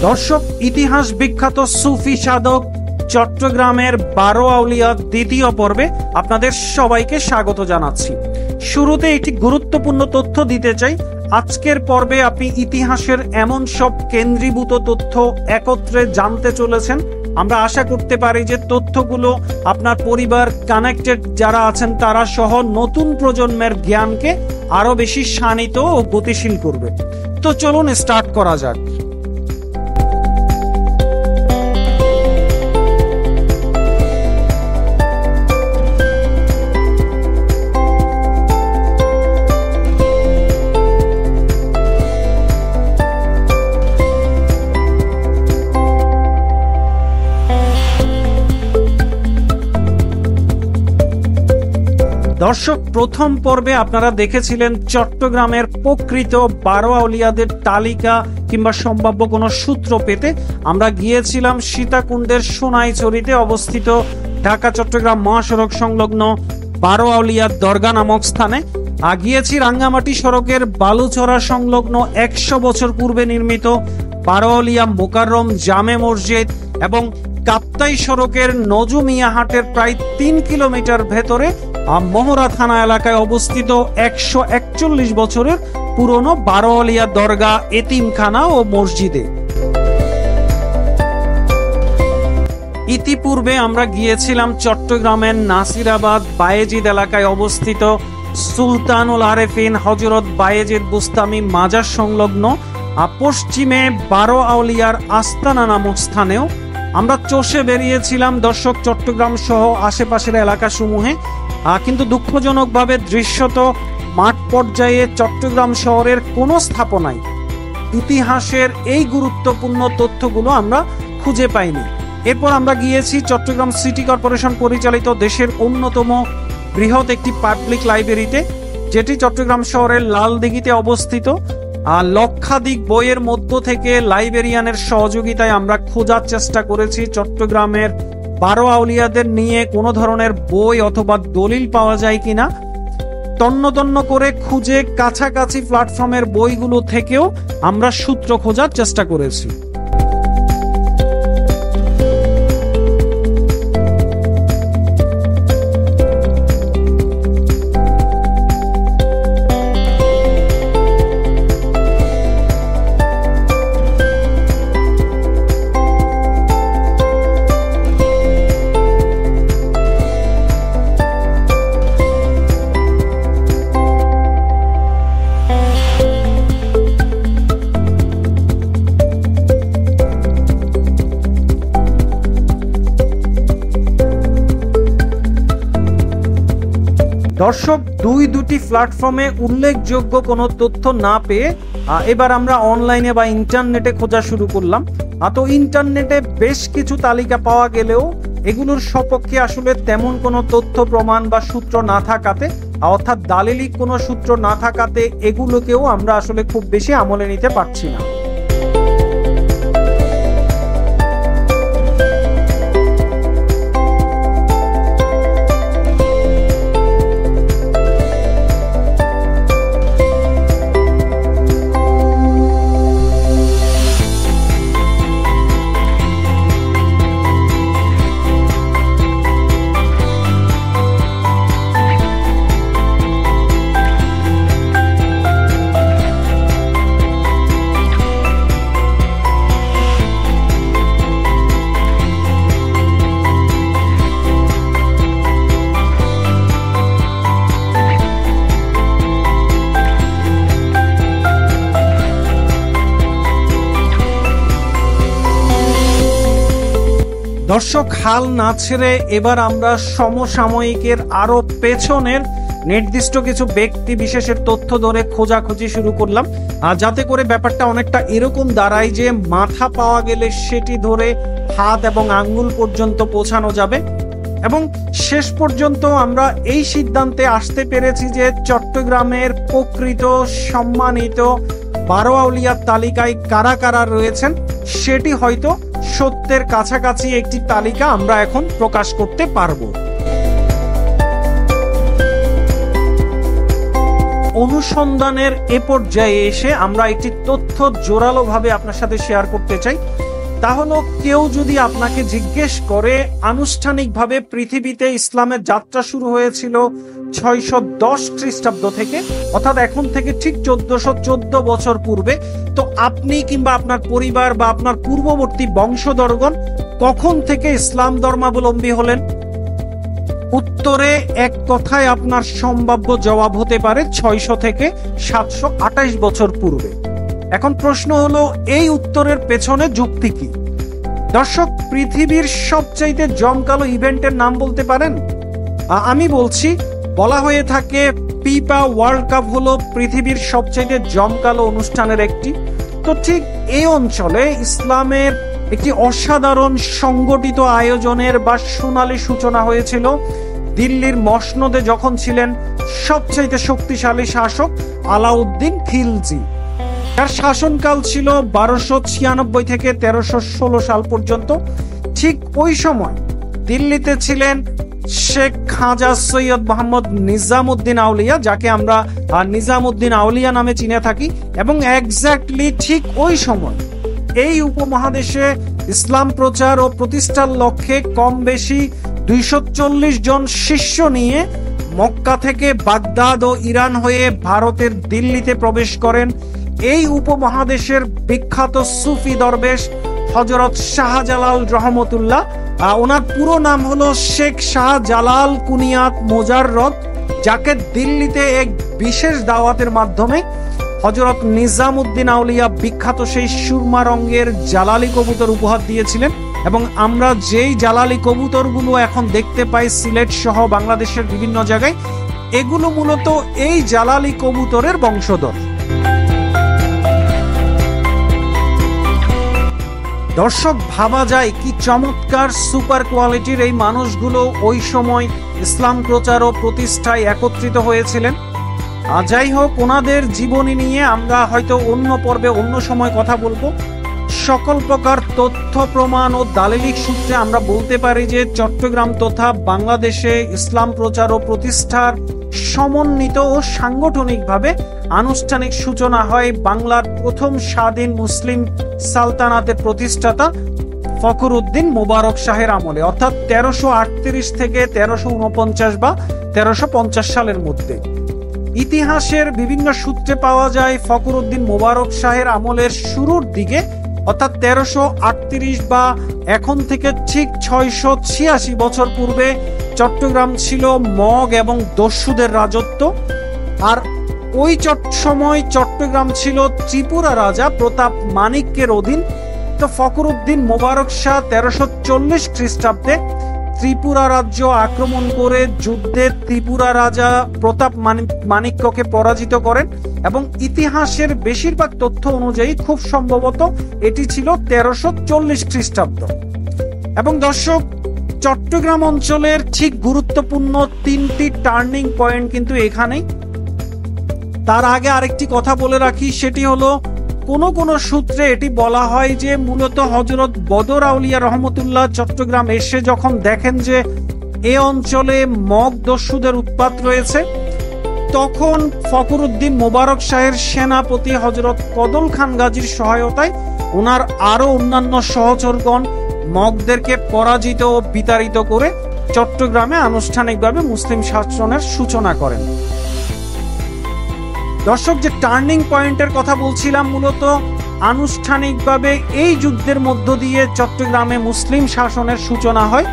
দর্শক, ইতিহাস বিখ্যাত সুফি সাধক চট্টগ্রামের 12 আউলিয়া দ্বিতীয় পর্বে আপনাদের সবাইকে স্বাগত জানাচ্ছি। শুরুতে একটি গুরুত্বপূর্ণ তথ্য দিতে চাই। আজকের পর্বে আপনি ইতিহাসের এমন সব কেন্দ্রীভূত তথ্য একত্রে জানতে চলেছেন। আমরা আশা করতে পারি যে তথ্যগুলো আপনার পরিবার, কানেক্টেড যারা আছেন তারা সহ নতুন প্রজন্মের জ্ঞানকে আরো বেশি শানিত ও গতিশীল করবে। তো চলুন স্টার্ট করা যাক। দর্শক, প্রথম পর্বে আপনারা দেখেছিলেন চট্টগ্রামের প্রকৃত 12 আউলিয়াদের তালিকা কিংবা সম্ভাব্য কোনো সূত্র পেতে আমরা গিয়েছিলাম সীতাকুণ্ডের সোনাইছড়িতে অবস্থিত ঢাকা চট্টগ্রাম মহাসড়ক সংলগ্ন 12 আউলিয়ার দরগা নামক স্থানে। গিয়েছি রাঙ্গামাটি সড়কের বালুচড়া সংলগ্ন 100 বছর পূর্বে নির্মিত 12 আউলিয়া মোকাররম জামে মসজিদ এবং কাপ্তাই সড়কের নজুমিয়া হাটের প্রায় 3 কিলোমিটার ভেতরে মহরা থানা এলাকায় অবস্থিত 141 বছরের পুরনো 12 আউলিয়া দরগা, এতিমখানা ও মসজিদে। ইতিপূর্বে আমরা গিয়েছিলাম চট্টগ্রামের নাসিরাবাদ বায়েজিদ এলাকায় অবস্থিত সুলতানুল আরেফিন হযরত বায়েজিদ বুস্তামি মাজার সংলগ্ন পশ্চিমে 12 আউলিয়ার আস্তানা নামক স্থানেও আমরা চষে বেরিয়েছিলাম দর্শক চট্টগ্রাম সহ আশেপাশের এলাকাসমূহে। কিন্তু দুঃখজনকভাবে দৃশ্যত মাঠ পর্যায়ে চট্টগ্রাম শহরের কোনো স্থাপনায় ইতিহাসের এই গুরুত্বপূর্ণ তথ্যগুলো আমরা খুঁজে পাইনি। এরপর আমরা গিয়েছি চট্টগ্রাম সিটি কর্পোরেশন পরিচালিত দেশের অন্যতম বৃহৎ একটি পাবলিক লাইব্রেরিতে, যেটি চট্টগ্রাম শহরের লালদিঘিতে অবস্থিত। লক্ষাধিক বইয়ের মধ্য থেকে লাইব্রেরিয়ানের সহযোগিতায় আমরা খোঁজার চেষ্টা করেছি চট্টগ্রামের 12 আউলিয়াদের নিয়ে কোনো ধরনের বই অথবা দলিল পাওয়া যায় কিনা। তন্ন তন্ন করে খুঁজে কাছাকাছি প্ল্যাটফর্মের বইগুলো থেকেও আমরা সূত্র খোঁজার চেষ্টা করেছি। দর্শক, দুটি প্ল্যাটফর্মে উল্লেখযোগ্য কোনো তথ্য না পেয়ে এবার আমরা অনলাইনে বা ইন্টারনেটে খোঁজা শুরু করলাম। তো ইন্টারনেটে বেশ কিছু তালিকা পাওয়া গেলেও এগুলোর সপক্ষে আসলে তেমন কোনো তথ্য প্রমাণ বা সূত্র না থাকাতে, অর্থাৎ দালিলিক কোনো সূত্র না থাকাতে এগুলোকেও আমরা আসলে খুব বেশি আমলে নিতে পারছি না। দর্শক, হাল না ছেড়ে এবার আমরা সমসাময়িকের আরো পেছনের নির্দিষ্ট কিছু ব্যক্তি বিশেষের তথ্য ধরে খোঁজাখুঁজি শুরু করলাম, যাতে করে ব্যাপারটা অনেকটা এরকম দাঁড়ায় যে মাথা পাওয়া গেলে সেটি ধরে হাত এবং আঙ্গুল পর্যন্ত পৌঁছানো যাবে। এবং শেষ পর্যন্ত আমরা এই সিদ্ধান্তে আসতে পেরেছি যে চট্টগ্রামের প্রকৃত সম্মানিত 12 আউলিয়ার তালিকায় কারা কারা রয়েছেন সেটি হয়তো সত্যের কাছাকাছি একটি তালিকা আমরা এখন প্রকাশ করতে পারবো। অনুসন্ধানের এ পর্যায়ে এসে আমরা একটি তথ্য জোরালোভাবে আপনার সাথে শেয়ার করতে চাই। তা হলো, কেউ যদি আপনাকে জিজ্ঞেস করে আনুষ্ঠানিকভাবে পৃথিবীতে ইসলামের যাত্রা শুরু হয়েছিল 610 খ্রিস্টাব্দ থেকে, অর্থাৎ এখন থেকে ঠিক 1414 বছর পূর্বে, তো আপনি কিংবা আপনার পরিবার বা আপনার পূর্ববর্তী বংশধরগণ কখন থেকে ইসলাম ধর্মাবলম্বী হলেন? উত্তরে এক কথায় আপনার সম্ভাব্য জবাব হতে পারে 600 থেকে 728 বছর পূর্বে। এখন প্রশ্ন হলো, এই উত্তরের পেছনে যুক্তি কি? দর্শক, পৃথিবীর সবচাইতে জমকালো ইভেন্টের নাম বলতে পারেন? আমি বলছি, বলা হয়ে থাকে ফিফা ওয়ার্ল্ড কাপ হলো পৃথিবীর সবচাইতে জমকালো অনুষ্ঠানের একটি। তো ঠিক এই অঞ্চলে ইসলামের একটি অসাধারণ সংগঠিত আয়োজনের বা সোনালী সূচনা হয়েছিল দিল্লির মসনদে, যখন ছিলেন সবচাইতে শক্তিশালী শাসক আলাউদ্দিন খিলজি। তার শাসনকাল ছিল 1296 থেকে 1316 সাল পর্যন্ত। ঠিক ওই সময় দিল্লিতে ছিলেন শেখ খাজা সৈয়দ মোহাম্মদ নিজামুদ্দিন আউলিয়া, যাকে আমরা নিজামুদ্দিন আউলিয়া নামে চিনে থাকি। এবং এক্স্যাক্টলি ঠিক ওই সময় এই উপমহাদেশে ইসলাম প্রচার ও প্রতিষ্ঠার লক্ষ্যে কম বেশি 240 জন শিষ্য নিয়ে মক্কা থেকে বাগদাদ ও ইরান হয়ে ভারতের দিল্লিতে প্রবেশ করেন এই উপমহাদেশের বিখ্যাত সুফি দরবেশ হযরত শাহজালাল রহমতুল্লাহ। ওনার পুরো নাম হলো শেখ শাহজালাল কুনিয়াত মোজাররদ, যাকে দিল্লিতে এক বিশেষ দাওয়াতের মাধ্যমে হযরত নিজামুদ্দিন আউলিয়া বিখ্যাত সেই সুরমা রঙের জালালি কবুতর উপহার দিয়েছিলেন। এবং আমরা যেই জালালি কবুতরগুলো এখন দেখতে পাই সিলেট সহ বাংলাদেশের বিভিন্ন জায়গায়, এগুলো মূলত এই জালালি কবুতরের বংশধর। দর্শক, ভাবা যায় কি চমৎকার সুপার কোয়ালিটির এই মানুষগুলো ওই সময় ইসলাম প্রচার ও প্রতিষ্ঠায় একত্রিত হয়েছিলেন। যাই হোক, ওনাদের জীবনী নিয়ে আমরা হয়তো অন্য পর্বে অন্য সময় কথা বলবো। সকল প্রকার তথ্য প্রমাণ ও দালিলিক সূত্রে আমরা বলতে পারি যে চট্টগ্রাম তথা বাংলাদেশে ইসলাম প্রচার ও প্রতিষ্ঠার সমন্বিত ও সাংগঠনিকভাবে আনুষ্ঠানিক সূচনা হয় বাংলার প্রথম স্বাধীন মুসলিম সালতানাতের প্রতিষ্ঠাতা ফখরুদ্দিন মোবারক শাহের আমলে, অর্থাৎ 1338 থেকে 1349 বা 1350 সালের মধ্যে। ইতিহাসের বিভিন্ন সূত্রে পাওয়া যায় ফখরুদ্দিন মোবারক শাহের আমলের শুরুর দিকে, অর্থাৎ 1338 বা এখন থেকে ঠিক 686 বছর পূর্বে চট্টগ্রাম ছিল মগ এবং দস্যুদের রাজত্ব। আর ওই সময় চট্টগ্রাম ছিল ত্রিপুরা রাজা প্রতাপ মানিক্যের অধীন। তো ফখরুদ্দিন মোবারক শাহ 1340 খ্রিস্টাব্দে ত্রিপুরা রাজ্য আক্রমণ করে যুদ্ধে ত্রিপুরা রাজা প্রতাপ মানিক্যকে পরাজিত করেন এবং ইতিহাসের বেশিরভাগ তথ্য অনুযায়ী খুব সম্ভবত এটি ছিল 1340 খ্রিস্টাব্দ। এবং দর্শক, চট্টগ্রাম অঞ্চলের ঠিক গুরুত্বপূর্ণ 3টি টার্নিং পয়েন্ট কিন্তু এখানেই। তার আগে আরেকটি কথা বলে রাখি, সেটি হলো কোন সূত্রে এটি বলা হয় যে মূলত হযরত বদর আউলিয়া রহমতুল্লাহ চট্টগ্রাম এসে যখন দেখেন যে এ অঞ্চলে মগ দস্যুদের উৎপাত রয়েছে, তখন ফখরুদ্দিন মোবারক শাহের সেনাপতি হযরত কদল খান গাজীর সহায়তায় ওনার আরো অন্যান্য সহচরগণ মগদেরকে পরাজিত ও বিতাড়িত করে চট্টগ্রামে আনুষ্ঠানিকভাবে মুসলিম শাসনের সূচনা করেন। দর্শক, যে টার্নিং পয়েন্টের কথা বলছিলাম, মূলত আনুষ্ঠানিকভাবে এই যুদ্ধের মধ্য দিয়ে চট্টগ্রামে মুসলিম শাসনের সূচনা হয়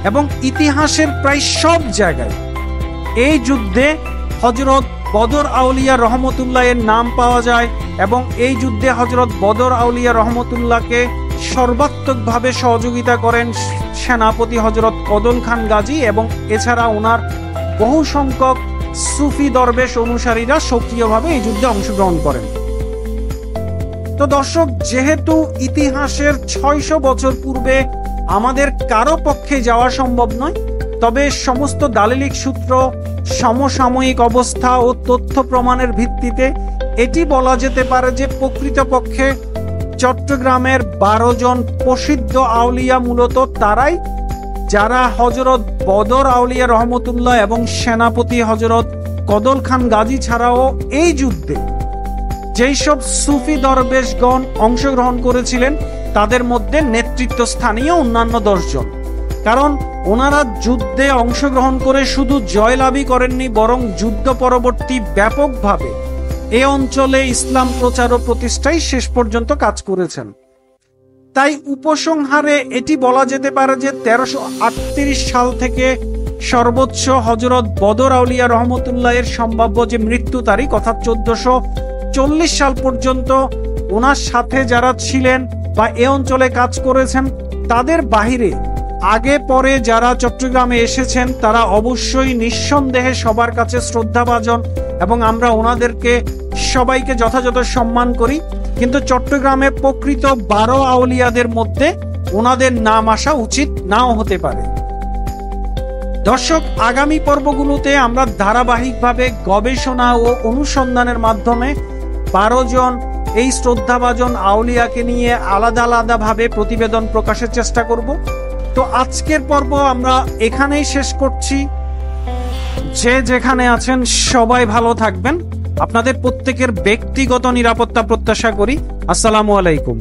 এবং ইতিহাসের প্রায় সব জায়গায় এই যুদ্ধে হযরত বদর আউলিয়া রহমতুল্লাহ এর নাম পাওয়া যায় এবং এই যুদ্ধে হযরত বদর আউলিয়া রহমতুল্লাহকে সর্বাত্মকভাবে সহযোগিতা করেন সেনাপতি হযরত কদল খান গাজী এবং এছাড়া ওনার বহু সংখ্যক সুফি দরবেশ অনুসারীরা সক্রিয়ভাবে এই যুদ্ধে অংশগ্রহণ করেন। তো দর্শক, যেহেতু ইতিহাসের 600 বছর পূর্বে আমাদের কারো পক্ষে যাওয়া সম্ভব নয়, তবে সমস্ত দালিলিক সূত্র, সমসাময়িক অবস্থা ও তথ্য প্রমাণের ভিত্তিতে এটি বলা যেতে পারে যে প্রকৃতপক্ষে চট্টগ্রামের 12 জন প্রসিদ্ধ আউলিয়া মূলত তারাই যারা হযরত বদর আউলিয়া রহমতুল্লাহ এবং সেনাপতি হযরত কদল খান গাজী ছাড়াও এই যুদ্ধে যেই সব সুফি দরবেশগণ অংশগ্রহণ করেছিলেন তাদের মধ্যে নেতৃত্বস্থানীয় অন্যান্য 10 জন। কারণ ওনারা যুদ্ধে অংশগ্রহণ করে শুধু জয়লাভই করেননি, বরং যুদ্ধ পরবর্তী ব্যাপকভাবে এ অঞ্চলে ইসলাম প্রচার ও প্রতিষ্ঠায় শেষ পর্যন্ত কাজ করেছেন। তাই উপসংহারে এটি বলা যেতে পারে যে 1338 সাল থেকে সর্বোচ্চ হযরত বদর আউলিয়া রহমতুল্লাহ এর সম্ভাব্য যে মৃত্যু তারিখ অর্থাৎ 1440 সাল পর্যন্ত ওনার সাথে যারা ছিলেন বা এ অঞ্চলে কাজ করেছেন তাদের বাহিরে আগে পরে যারা চট্টগ্রামে এসেছেন তারা অবশ্যই নিঃসন্দেহে সবার কাছে শ্রদ্ধাভাজন এবং আমরা ওনাদেরকে সবাইকে যথাযথ সম্মান করি। কিন্তু চট্টগ্রামে প্রকৃত 12 আউলিয়াদের মধ্যে ওনাদের নাম আসা উচিত নাও হতে পারে। দর্শক, আগামী পর্বগুলোতে আমরা ধারাবাহিকভাবে গবেষণা ও অনুসন্ধানের মাধ্যমে 12 জন এই শ্রদ্ধাভাজন আউলিয়াকে নিয়ে আলাদা আলাদা ভাবে প্রতিবেদন প্রকাশের চেষ্টা করব। তো আজকের পর্ব আমরা এখানেই শেষ করছি। যে যেখানে আছেন সবাই ভালো থাকবেন। আপনাদের প্রত্যেকের ব্যক্তিগত নিরাপত্তা প্রত্যাশা করি। আসসালামু আলাইকুম।